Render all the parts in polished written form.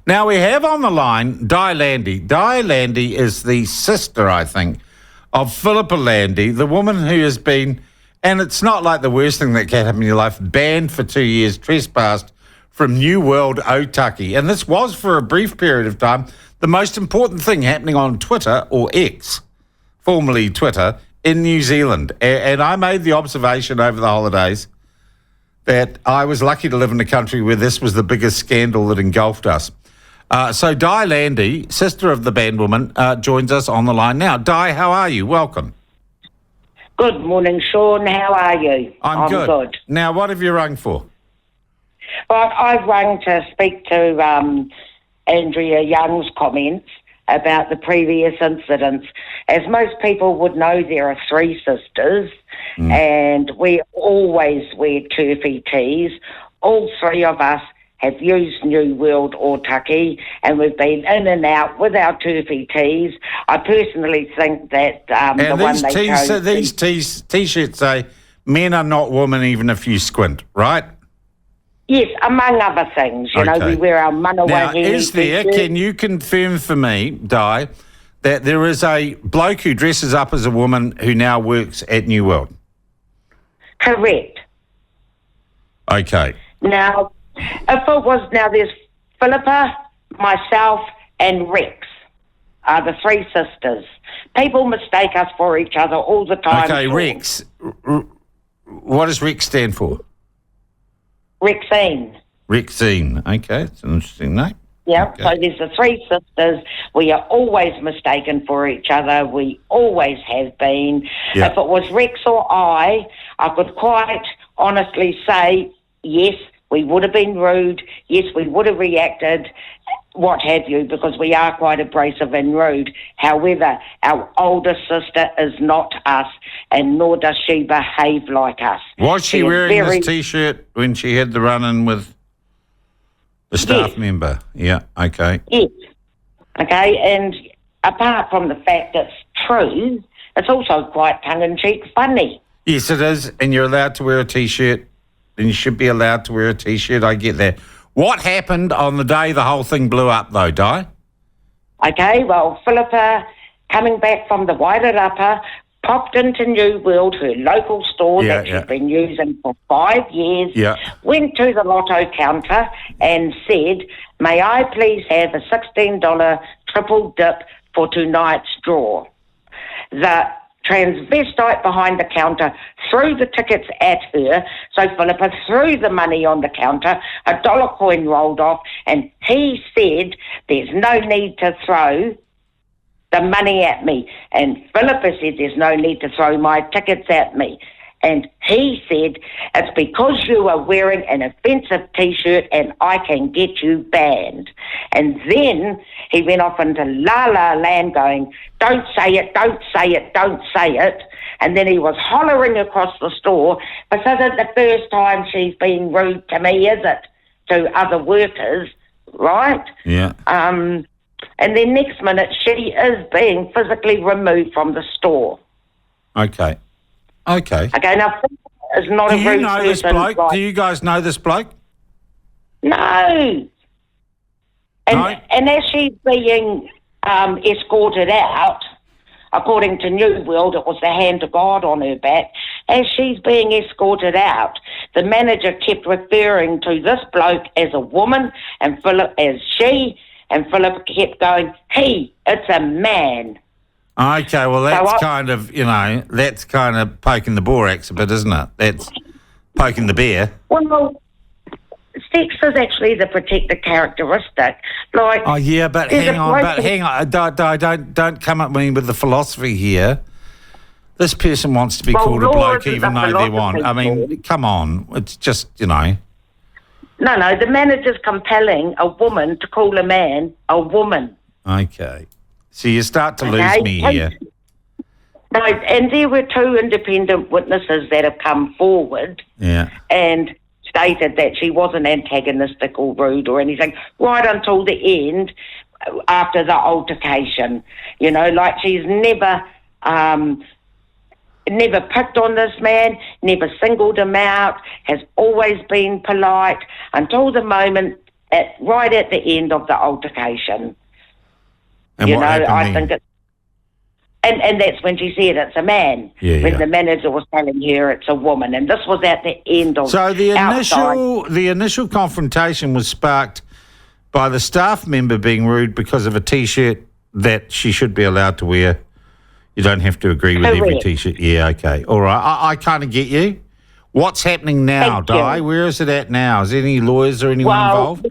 Now, we have on the line Di Landy. Di Landy is the sister, I think, of Philippa Landy, the woman who has been, and it's not like the worst thing that can happen in your life, banned for 2 years, trespassed from New World Otaki. And this was, for a brief period of time, the most important thing happening on Twitter, or X, formerly Twitter, in New Zealand. And I made the observation over the holidays that I was lucky to live in a country where this was the biggest scandal that engulfed us. So Di Landy, sister of the band woman, joins us on the line now. Di, how are you? Welcome. Good morning, Sean. How are you? I'm good. Now, what have you rung for? Well, I've rung to speak to Andrea Young's comments about the previous incidents. As most people would know, there are three sisters, and we always wear turfy tees. All three of us have used New World Otaki, and we've been in and out with our turfy tees. I personally think that the one they chose... These T-shirts say, men are not women even if you squint, right? Yes, among other things. You know, we wear our manawa Now, hair. can you confirm for me, Di, that there is a bloke who dresses up as a woman who now works at New World? Correct. Okay. Now, if it was... Now, there's Philippa, myself, and Rex are the three sisters. People mistake us for each other all the time. Okay, Rex. What does Rex stand for? Rexine. Rexine. Okay, it's an interesting name. Yeah, okay. So there's the three sisters. We are always mistaken for each other. We always have been. Yep. If it was Rex or I could quite honestly say, yes, we would have been rude. Yes, we would have reacted, what have you, because we are quite abrasive and rude. However, our older sister is not us, and nor does she behave like us. Was she wearing this T-shirt when she had the run-in with the staff member? Yeah, okay. Yes. Okay, and apart from the fact it's true, it's also quite tongue-in-cheek funny. Yes, it is, and you're allowed to wear a T-shirt, and you should be allowed to wear a T-shirt. I get that. What happened on the day the whole thing blew up, though, Di? Okay, well, Philippa, coming back from the Wairarapa, popped into New World, her local store that she's been using for 5 years, went to the lotto counter and said, may I please have a $16 triple dip for tonight's draw? The transvestite behind the counter threw the tickets at her, so Philippa threw the money on the counter, a dollar coin rolled off, and he said, there's no need to throw the money at me. And Philippa said, there's no need to throw my tickets at me. And he said, it's because you are wearing an offensive T-shirt and I can get you banned. And then he went off into la-la land going, don't say it, don't say it, don't say it. And then he was hollering across the store, but this isn't the first time she's been rude to me, is it? To other workers, right? Yeah. And then next minute, she is being physically removed from the store. Okay. Okay, now, is not a rude person. Do you know this bloke? Do you guys know this bloke? No. And as she's being escorted out, according to New World, it was the hand of God on her back. As she's being escorted out, the manager kept referring to this bloke as a woman and Philip as she, and Philip kept going, he, it's a man. Okay, well, that's that's kind of poking the borax a bit, isn't it? That's poking the bear. Well, sex is actually the protected characteristic. Like, oh, yeah, but hang on. Don't come at me with the philosophy here. This person wants to be called a bloke even though they want. I mean, come on. It's just, No, the manager's compelling a woman to call a man a woman. Okay. So you start to lose me here. No, and there were two independent witnesses that have come forward and stated that she wasn't antagonistic or rude or anything right until the end after the altercation. Like she's never picked on this man, never singled him out, has always been polite until the moment right at the end of the altercation. And you what know, happened I then? think it's... And that's when she said it's a man. When the manager was telling her it's a woman. And this was at the end of... So the outside. initial confrontation was sparked by the staff member being rude because of a T-shirt that she should be allowed to wear. You don't have to agree with every T-shirt. Yeah, okay. All right. I kind of get you. What's happening now, Di? Where is it at now? Is there any lawyers or anyone involved?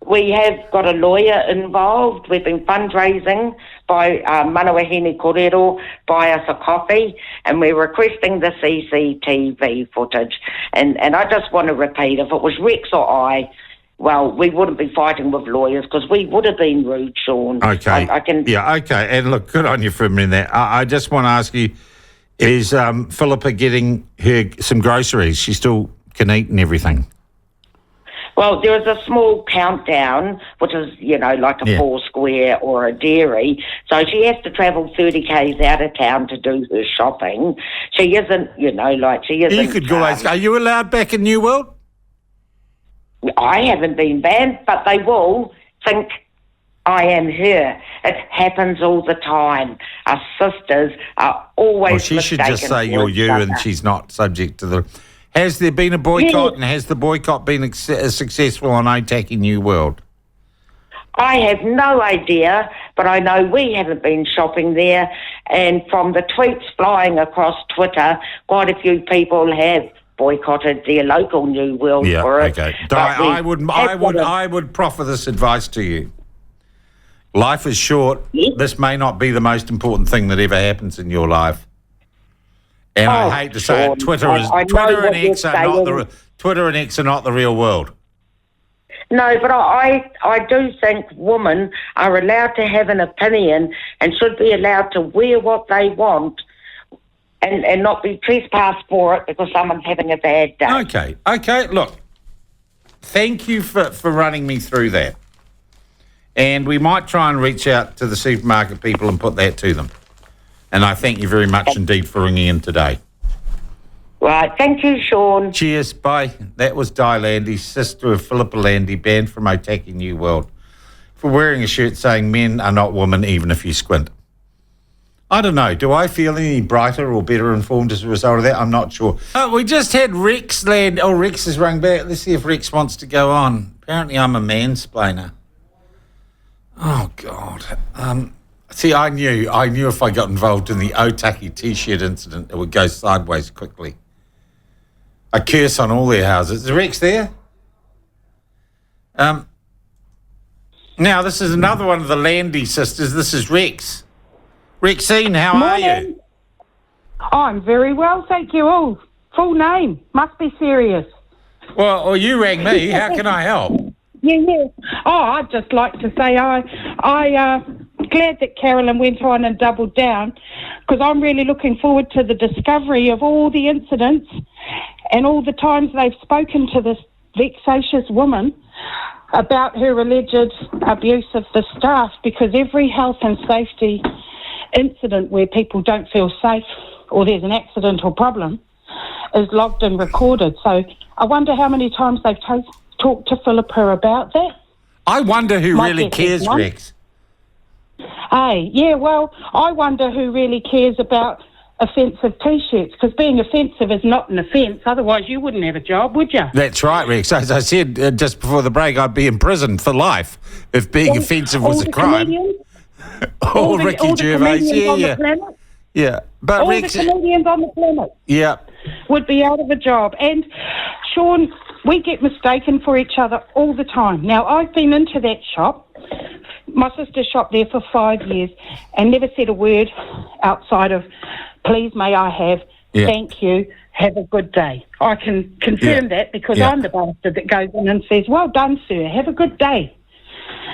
We have got a lawyer involved. We've been fundraising by Manawahine Korero, buy us a coffee, and we're requesting the CCTV footage. And I just want to repeat, if it was Rex or I, well, we wouldn't be fighting with lawyers because we would have been rude, Sean. Okay. Okay. And look, good on you for admitting that. I just want to ask you, is Philippa getting her some groceries? She still can eat and everything? Well, there is a small countdown, which is, like a Four Square or a dairy. So she has to travel 30 k's out of town to do her shopping. She isn't, she isn't... You could go... Are you allowed back in New World? I haven't been banned, but they will think I am her. It happens all the time. Our sisters are always mistaken. She should just say you're you and she's not subject to the... Has there been a boycott, and has the boycott been successful on Otaki New World? I have no idea, but I know we haven't been shopping there, and from the tweets flying across Twitter, quite a few people have boycotted their local New World for it. Okay. I would proffer this advice to you. Life is short. Yes. This may not be the most important thing that ever happens in your life. And I hate to say it, Twitter and X are not the real world. No, but I do think women are allowed to have an opinion and should be allowed to wear what they want and not be trespassed for it because someone's having a bad day. Okay. Look, thank you for running me through that. And we might try and reach out to the supermarket people and put that to them. And I thank you very much indeed for ringing in today. Right, thank you, Sean. Cheers, bye. That was Di Landy, sister of Philippa Landy, banned from Otaki New World for wearing a shirt saying men are not women even if you squint. I don't know. Do I feel any brighter or better informed as a result of that? I'm not sure. We just had Rex land. Oh, Rex has rung back. Let's see if Rex wants to go on. Apparently I'm a mansplainer. Oh, God. See, I knew if I got involved in the Otaki T-shirt incident, it would go sideways quickly. A curse on all their houses. Is Rex there? Now, this is another one of the Landy sisters. This is Rex. Rexine, how are you? I'm very well, thank you. Oh, full name. Must be serious. Well, you rang me. How can I help? Yeah. Oh, I'd just like to say I glad that Carolyn went on and doubled down because I'm really looking forward to the discovery of all the incidents and all the times they've spoken to this vexatious woman about her alleged abuse of the staff, because every health and safety incident where people don't feel safe or there's an accident or problem is logged and recorded. So I wonder how many times they've talked to Philippa about that. I wonder who really cares, Rex. Hey, yeah, well, I wonder who really cares about offensive T-shirts, because being offensive is not an offence. Otherwise, you wouldn't have a job, would you? That's right, Rex. As I said just before the break, I'd be in prison for life if being offensive was a crime. All Ricky Gervais, yeah. But all Rex, the comedians on the planet, would be out of a job. And Sean, we get mistaken for each other all the time. Now, I've been into that shop. My sister shopped there for 5 years and never said a word outside of, please, may I have, thank you, have a good day. I can confirm that because I'm the bastard that goes in and says, well done, sir, have a good day.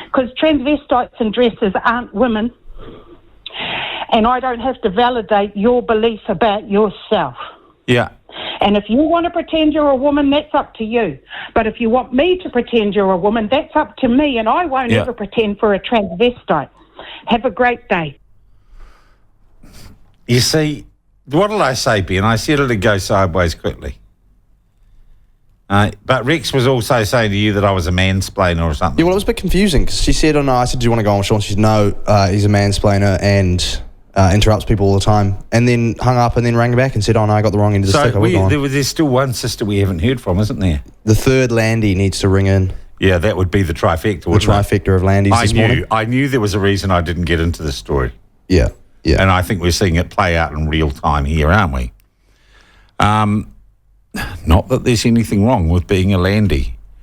Because transvestites and dressers aren't women, and I don't have to validate your belief about yourself. Yeah. And if you want to pretend you're a woman, that's up to you. But if you want me to pretend you're a woman, that's up to me, and I won't ever pretend for a transvestite. Have a great day. You see, what did I say, Ben? I said it'd go sideways quickly. But Rex was also saying to you that I was a mansplainer or something. Yeah, well, it was a bit confusing because she said, I said, do you want to go on with Sean? She said, no, he's a mansplainer and interrupts people all the time. And then hung up and then rang back and said, no, I got the wrong end of the stick. There's still one sister we haven't heard from, isn't there? The third Landy needs to ring in. Yeah, that would be the trifecta, The trifecta of Landys this morning. I knew there was a reason I didn't get into the story. Yeah. And I think we're seeing it play out in real time here, aren't we? Not that there's anything wrong with being a Landy.